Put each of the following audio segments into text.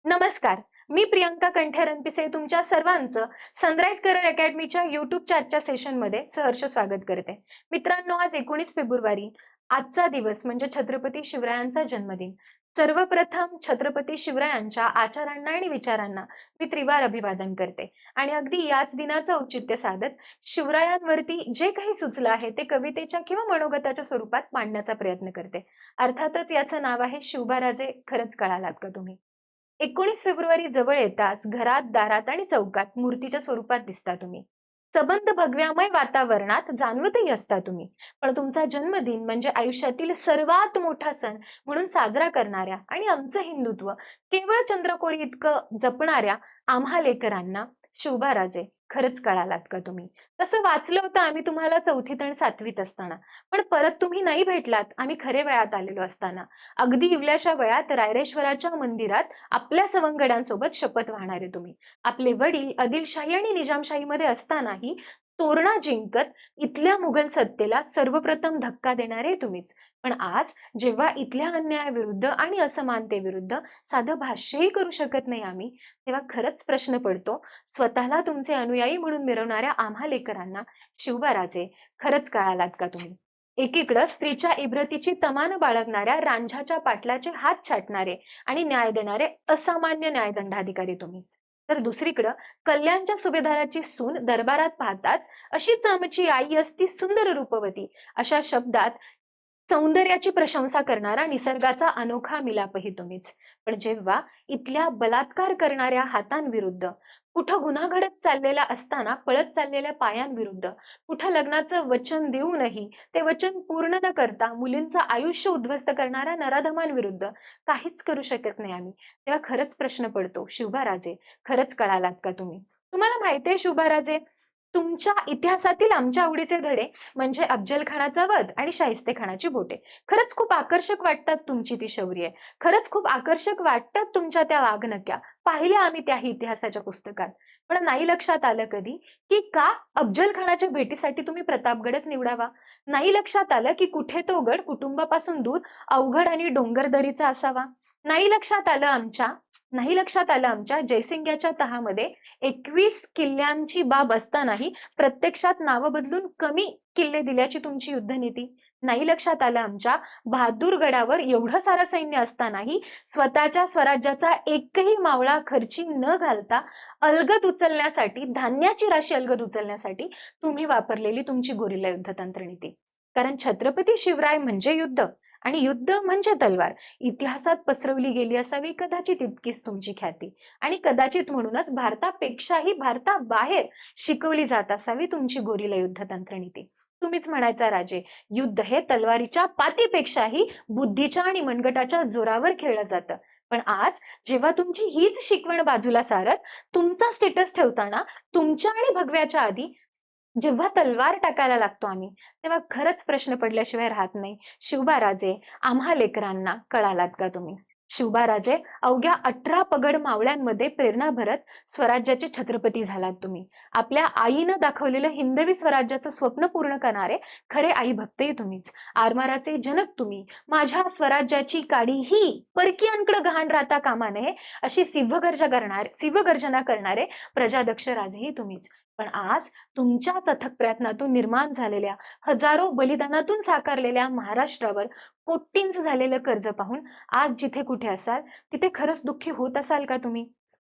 नमस्कार. मी प्रियंका कंठे रणपिसे तुमच्या सर्वांचं सनराइज करिअर अकॅडमीच्या युट्यूब चॅटच्या सेशनमध्ये सहर्ष स्वागत करते. मित्रांनो, आज 19 फेब्रुवारी आजचा दिवस म्हणजे छत्रपती शिवरायांचा जन्मदिन. सर्वप्रथम छत्रपती शिवरायांच्या आचारांना आणि विचारांना मी त्रिवार अभिवादन करते आणि अगदी याच दिनाचं औचित्य साधत शिवरायांवरती जे काही सुचलं आहे ते कवितेच्या किंवा मनोगताच्या स्वरूपात मांडण्याचा प्रयत्न करते. अर्थातच याचं नाव आहे शिवबाराजे खरंच कळालात का तुम्ही? 19 फेब्रुवारी जवळ येताच घरात, दारात आणि चौकात मूर्तीच्या स्वरूपात दिसता तुम्ही. सबंध भगव्यामय वातावरणात जाणवतही असता तुम्ही. पण तुमचा जन्मदिन म्हणजे आयुष्यातील सर्वात मोठा सण म्हणून साजरा करणाऱ्या आणि आमचं हिंदुत्व केवळ चंद्रकोरी इतकं जपणाऱ्या आम्हा लेकरांना शिवबाराजे खरंच कळालात का तुम्ही? तसं वाचलं होतं आम्ही तुम्हाला 4थीत आणि 7वीत असताना. पण परत तुम्ही नाही भेटलात आम्ही खरे वयात आलेलो असताना. अगदी इवल्याशा वयात रायरेश्वराच्या मंदिरात आपल्या सवंगड्यांसोबत शपथ वाहणारे तुम्ही. आपले वडील आदिलशाही आणि निजामशाहीमध्ये असतानाही तोरणा जिंकत इथल्या मुघल सत्तेला सर्वप्रथम धक्का देणारे तुम्हीच. पण आज जेव्हा इथल्या अन्यायाविरुद्ध आणि असमानतेविरुद्ध साधं भाष्यही करू शकत नाही आम्ही, तेव्हा खरंच प्रश्न पडतो, स्वतःला तुमचे अनुयायी म्हणून मिरवणाऱ्या आम्हा लेकरांना शिवबाराजे खरंच कळालात का तुम्ही? एकीकडं स्त्रीच्या इब्रतीची तमान बाळगणाऱ्या रांझाच्या पाटलाचे हात छाटणारे आणि न्याय देणारे असामान्य न्यायदंडाधिकारी तुम्हीच. तर दुसरीकडं कल्याणच्या सुभेदाराची सून दरबारात पाहताच अशीच आमची आई असती सुंदर रूपवती अशा शब्दात सौंदर्याची प्रशंसा करणारा निसर्गाचा अनोखा मिलापही तुम्हीच. पण जेव्हा इथल्या बलात्कार करणाऱ्या हातांविरुद्ध, कुठं गुन्हा घडत चाललेला असताना पळत चाललेल्या पायांविरुद्ध, कुठं लग्नाचं वचन देऊनही ते वचन पूर्ण न करता मुलींचं आयुष्य उद्ध्वस्त करणाऱ्या नराधमांविरुद्ध काहीच करू शकत नाही आम्ही, तेव्हा खरंच प्रश्न पडतो, शिवबाराजे खरंच कळालात का तुम्ही? तुम्हाला माहितीये शिवबाराजे, तुमच्या इतिहासातील आमच्या आवडीचे धडे म्हणजे अफजल खानाचा वध आणि शाहिस्तेखानाची बोटे. खरंच खूप आकर्षक वाटतात तुमची ती शौर्य. खरंच खूप आकर्षक वाटतात तुमच्या त्या वाघनक्या. पाहिल्या आम्ही त्याही इतिहासाच्या पुस्तकात. पण नाही लक्षात आलं कधी, की का अफजल खानाच्या भेटीसाठी तुम्ही प्रतापगडच निवडावा? नाही लक्षात आलं, की कुठे तो गड कुटुंबापासून दूर अवघड आणि डोंगरदरीचा असावा? नाही लक्षात आलं आमच्या नाही लक्षात आलं आमच्या जयसिंग्याच्या तहामध्ये 21 किल्ल्यांची बाब असतानाही प्रत्यक्षात नावं बदलून कमी किल्ले दिल्याची तुमची युद्धनीती. नाही लक्षात आलं आमच्या बहादूरगडावर एवढं सारं सैन्य असतानाही स्वतःच्या स्वराज्याचा एकही मावळा खर्ची न घालता अलगद उचलण्यासाठी, धान्याची राशी अलगद उचलण्यासाठी तुम्ही वापरलेली तुमची गोरिल्ला युद्धतंत्र नीती. कारण छत्रपती शिवराय म्हणजे युद्ध आणि युद्ध म्हणजे तलवार इतिहासात पसरवली गेली असावी कदाचित इतकीच तुमची ख्याती. आणि कदाचित म्हणूनच भारतापेक्षाही भारताबाहेर शिकवली जात असावी तुमची गोरिला युद्धतंत्र नीती. तुम्हीच म्हणायचा राजे, युद्ध हे तलवारीच्या पातीपेक्षाही बुद्धीच्या आणि मनगटाच्या जोरावर खेळलं जातं. पण आज जेव्हा तुमची हीच शिकवण बाजूला सारत तुमचा स्टेटस ठेवताना तुमच्या आणि भगव्याच्या आधी जेव्हा तलवार टाकायला लागतो आम्ही, तेव्हा खरंच प्रश्न पडल्याशिवाय राहत नाही. शिवबाराजे, आम्हा लेकरांना कळालात का तुम्ही? शिवबाराजे, अवघ्या 18 पगड मावळ्यांमध्ये प्रेरणा भरत स्वराज्याचे छत्रपती झालात तुम्ही. आपल्या आईनं दाखवलेलं हिंदवी स्वराज्याचं स्वप्न पूर्ण करणारे खरे आई भक्तही तुम्हीच. आरमाराचे जनक तुम्ही. माझ्या स्वराज्याची काडी ही परकीयांकडे गहाण राहता कामा नये अशी सिंहगर्जना करणारे प्रजादक्ष राजेही तुम्हीच. पण आज तुमच्याच अथक प्रयत्नातून निर्माण झालेल्या हजारो बलिदानातून साकारलेल्या महाराष्ट्रावर कोटींचं झालेलं कर्ज पाहून आज जिथे कुठे असाल तिथे खरंच दुःखी होत असाल का तुम्ही?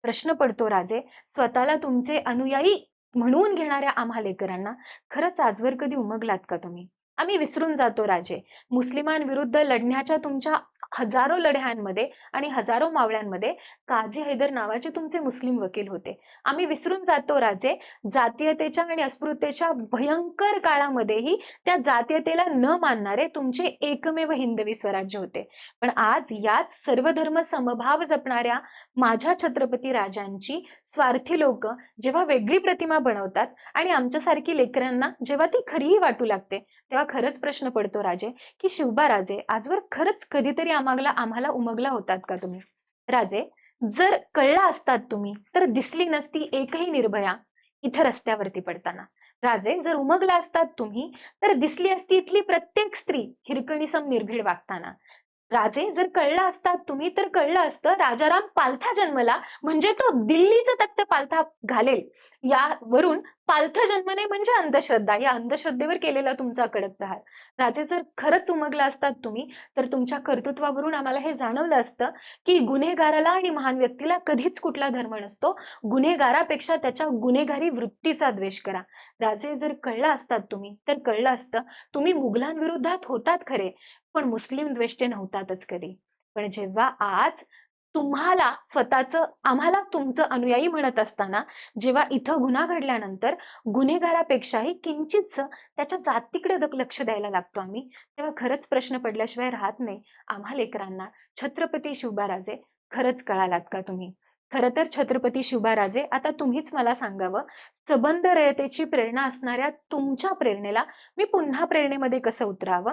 प्रश्न पडतो राजे, स्वतःला तुमचे अनुयायी म्हणून घेणाऱ्या आम्हा लेकरांना खरंच आजवर कधी उमगलात का तुम्ही? आम्ही विसरून जातो राजे, मुस्लिमांविरुद्ध लढण्याच्या तुमच्या हजारो लढ्यांमध्ये आणि हजारो मावळ्यांमध्ये काझी हैदर नावाचे तुमचे मुस्लिम वकील होते. आम्ही विसरून जातो राजे, जातीयतेच्या आणि अस्पृश्यतेच्या भयंकर काळामध्येही त्या जातीयतेला न मानणारे तुमचे एकमेव हिंदवी स्वराज्य होते. पण आज याच सर्व धर्म समभाव जपणाऱ्या माझ्या छत्रपती राजांची स्वार्थी लोक जेव्हा वेगळी प्रतिमा बनवतात आणि आमच्यासारखी लेकरांना जेव्हा ती खरीही वाटू लागते, तेव्हा खरंच प्रश्न पडतो राजे, की शिवबाराजे आजवर खरंच कधीतरी आम्हाला उमगला होतात का तुम्ही? राजे, जर कळला असतात तुम्ही तर दिसली नसती एकही निर्भया इथं रस्त्यावरती पडताना. राजे, जर उमगला असतात तुम्ही तर दिसली असती इथली प्रत्येक स्त्री हिरकणीसम निर्भीड वागताना. राजे जर कळलं असतात तुम्ही तर कळलं असतं राजाराम पालथा जन्मला म्हणजे तो दिल्लीचं तख्त पालथा घालेल. यावरून पालथा जन्मने म्हणजे अंधश्रद्धा. या अंधश्रद्धेवर केलेला तुमचा कडक प्रहार. राजे जर खरंच उमगला असतात तुम्ही तर तुमच्या कर्तृत्वावरून आम्हाला हे जाणवलं असतं की गुन्हेगाराला आणि महान व्यक्तीला कधीच कुठला धर्म नसतो. गुन्हेगारापेक्षा त्याच्या गुन्हेगारी वृत्तीचा द्वेष करा. राजे जर कळला असतात तुम्ही तर कळलं असतं तुम्ही मुघलांविरोधात होतात खरे पण मुस्लिम द्वेष्टे नव्हतातच कधी. पण जेव्हा आज तुम्हाला स्वतःचं आम्हाला तुमचं अनुयायी म्हणत असताना, जेव्हा इथं गुन्हा घडल्यानंतर गुन्हेगारापेक्षाही किंचितसं त्याच्या जातीकडे लक्ष द्यायला लागतो आम्ही, तेव्हा खरंच प्रश्न पडल्याशिवाय राहत नाही. आम्हा लेकरांना छत्रपती शिवबाराजे खरंच कळालात का तुम्ही? खरं तर छत्रपती शिवबाराजे आता तुम्हीच मला सांगावं, सबंध रयतेची प्रेरणा असणाऱ्या तुमच्या प्रेरणेला मी पुन्हा प्रेरणेमध्ये कसं उतरावं?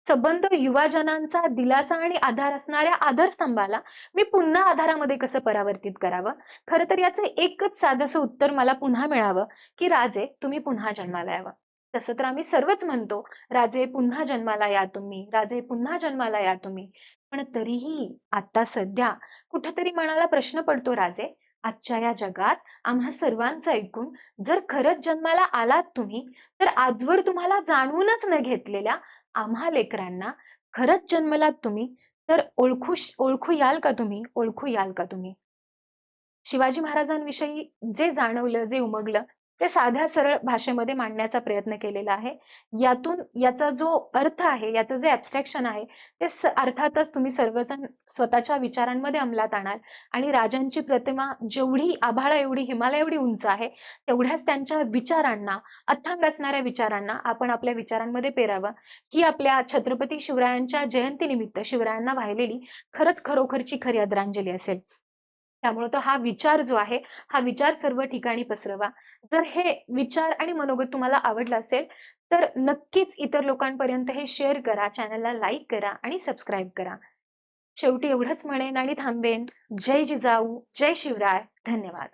संबंध युवाजनांचा दिलासा आणि आधार असणाऱ्या आधारस्तंभाला मी पुन्हा आधारामध्ये कसं परावर्तित करावं? खरं तर याचं एकच साधंसं उत्तर मला पुन्हा मिळावं, की राजे तुम्ही पुन्हा जन्माला यावं. तसं तर आम्ही सर्वच म्हणतो, राजे पुन्हा जन्माला या तुम्ही, राजे पुन्हा जन्माला या तुम्ही. पण तरीही आता सध्या कुठेतरी मनाला प्रश्न पडतो राजे, आजच्या या जगात आम्हा सर्वांचं ऐकून जर खरंच जन्माला आलात तुम्ही, तर आजवर तुम्हाला जाणूनच न घेतलेल्या आम्हा लेकरांना खरंच जन्मलात तुम्ही, तर ओळखू याल का तुम्ही? ओळखू याल का तुम्ही? शिवाजी महाराजांविषयी जे जाणवलं, जे उमगलं, ते साध्या सरळ भाषेमध्ये मांडण्याचा प्रयत्न केलेला आहे. यातून याचा जो अर्थ आहे, याचं जे ॲब्स्ट्रॅक्शन आहे, ते अर्थातच तुम्ही सर्वजण स्वतःच्या विचारांमध्ये अंमलात आणाल आणि राजांची प्रतिमा जेवढी आभाळा एवढी, हिमालया एवढी उंच आहे, तेवढ्याच त्यांच्या विचारांना, अथांग असणाऱ्या विचारांना आपण आपल्या विचारांमध्ये पेरावं. ही आपल्या छत्रपती शिवरायांच्या जयंतीनिमित्त शिवरायांना वाहिलेली खरंच खरोखरची खरी आदरांजली असेल. त्यामुळे तो हा विचार जो आहे, हा विचार सर्व ठिकाणी पसरवा. जर हे विचार आणि मनोगत तुम्हाला आवडलं असेल, तर नक्कीच इतर लोकांपर्यंत हे शेअर करा, चॅनलला लाईक करा आणि सबस्क्राईब करा. शेवटी एवढंच म्हणेन आणि थांबेन. जय जिजाऊ, जय शिवराय. धन्यवाद.